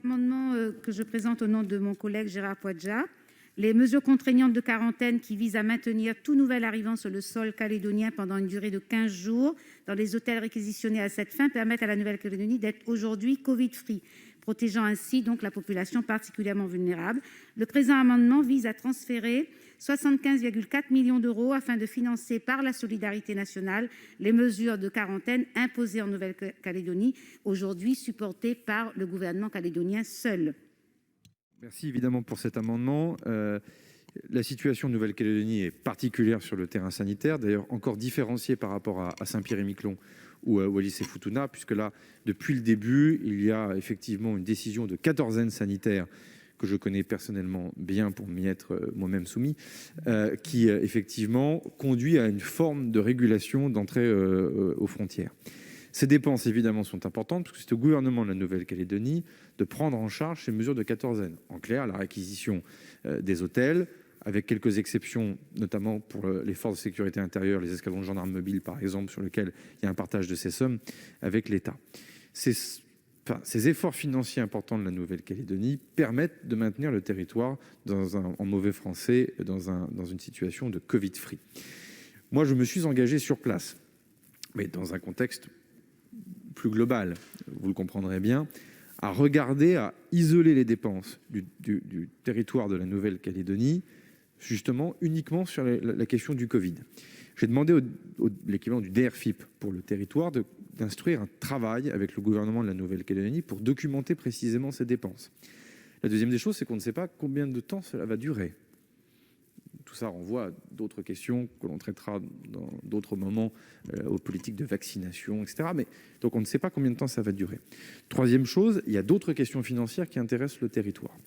L'amendement que je présente au nom de mon collègue Gérard Poadja, les mesures contraignantes de quarantaine qui visent à maintenir tout nouvel arrivant sur le sol calédonien pendant une durée de 15 jours dans les hôtels réquisitionnés à cette fin permettent à la Nouvelle-Calédonie d'être aujourd'hui Covid-free, protégeant ainsi donc la population particulièrement vulnérable. Le présent amendement vise à transférer 75,4 millions d'euros afin de financer par la solidarité nationale les mesures de quarantaine imposées en Nouvelle-Calédonie, aujourd'hui supportées par le gouvernement calédonien seul. Merci évidemment pour cet amendement. La situation de Nouvelle-Calédonie est particulière sur le terrain sanitaire, d'ailleurs encore différenciée par rapport à Saint-Pierre-et-Miquelon ou à Wallis-et-Futuna, puisque là, depuis le début, il y a effectivement une décision de quatorzaine sanitaire que je connais personnellement bien pour m'y être moi-même soumis, qui effectivement conduit à une forme de régulation d'entrée aux frontières. Ces dépenses, évidemment, sont importantes parce que c'est au gouvernement de la Nouvelle-Calédonie de prendre en charge ces mesures de quatorzaine. En clair, la réquisition des hôtels, avec quelques exceptions, notamment pour les forces de sécurité intérieure, les escadrons de gendarmes mobiles, par exemple, sur lesquels il y a un partage de ces sommes avec l'État. Ces efforts financiers importants de la Nouvelle-Calédonie permettent de maintenir le territoire, en mauvais français, dans une situation de Covid-free. Moi, je me suis engagé sur place, mais dans un contexte plus global, vous le comprendrez bien, à isoler les dépenses du territoire de la Nouvelle-Calédonie, justement uniquement sur la question du Covid. J'ai demandé l'équivalent du DRFIP pour le territoire d'instruire un travail avec le gouvernement de la Nouvelle-Calédonie pour documenter précisément ces dépenses. La deuxième des choses, c'est qu'on ne sait pas combien de temps cela va durer. Tout ça renvoie à d'autres questions que l'on traitera dans d'autres moments, aux politiques de vaccination, etc. Mais, donc on ne sait pas combien de temps ça va durer. Troisième chose, il y a d'autres questions financières qui intéressent le territoire.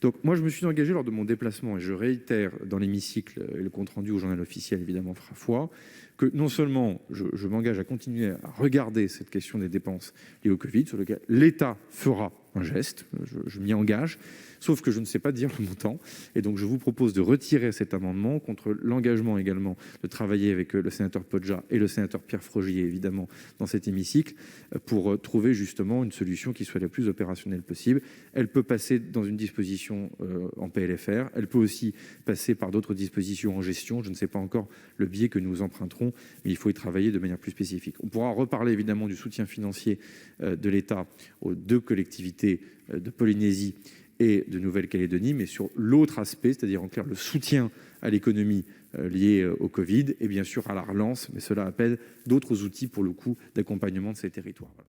Donc moi, je me suis engagé lors de mon déplacement, et je réitère dans l'hémicycle, et le compte-rendu au journal officiel, évidemment, fera foi, que non seulement je m'engage à continuer à regarder cette question des dépenses liées au Covid, sur lequel l'État fera un geste, je m'y engage, sauf que je ne sais pas dire le montant, et donc je vous propose de retirer cet amendement contre l'engagement également de travailler avec le sénateur Poadja et le sénateur Pierre Frogier, évidemment, dans cet hémicycle, pour trouver justement une solution qui soit la plus opérationnelle possible. Elle peut passer dans une disposition en PLFR, elle peut aussi passer par d'autres dispositions en gestion, je ne sais pas encore le biais que nous emprunterons, mais il faut y travailler de manière plus spécifique. On pourra reparler évidemment du soutien financier de l'État aux deux collectivités de Polynésie et de Nouvelle-Calédonie, mais sur l'autre aspect, c'est-à-dire en clair le soutien à l'économie liée au Covid et bien sûr à la relance, mais cela appelle d'autres outils pour le coup d'accompagnement de ces territoires.